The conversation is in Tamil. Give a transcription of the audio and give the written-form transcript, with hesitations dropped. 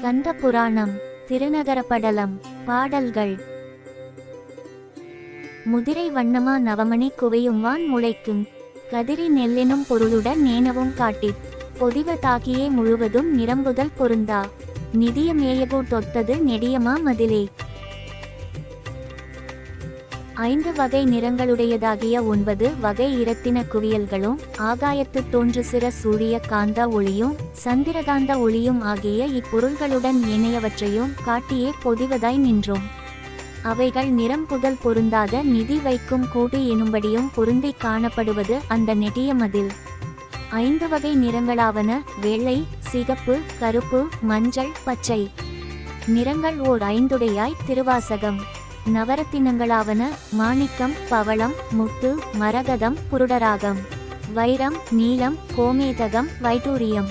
கந்த புராணம். திருநகரப்படலம். பாடல்கள். முதிரை வண்ணமா நவமணி குவையும் வான் முளைக்கும் கதிரி நெல்லெனும் பொருளுடன் நேனவும் காட்டிற் பொதிவ தாக்கியே முழுவதும் நிரம்புதல் பொருந்தா நிதிய மேயகோ தொட்டது நெடியமா மதிலே. 5 வகை நிறங்களுடையதாகிய 9 வகை இரத்தின குவியல்களும் ஆகாயத்து தோன்று சிற சூரிய காந்த ஒளியும் சந்திரகாந்த ஒளியும் ஆகிய இப்பொருள்களுடன் ஏனையவற்றையும் காட்டியே பொதிவதாய் நின்றோம். அவைகள் நிரம்புதல் பொருந்தாத நிதி வைக்கும் கூடு எனும்படியும் பொருந்தி காணப்படுவது அந்த நெடிய மதில். 5 வகை நிறங்களாவன வெள்ளை, சிகப்பு, கருப்பு, மஞ்சள், பச்சை. நிறங்கள் ஓர் 5 திருவாசகம். நவரத்தினங்களாவன மாணிக்கம், பவளம், முத்து, மரகதம், புருடராகம், வைரம், நீலம், கோமேதகம், வைடூரியம்.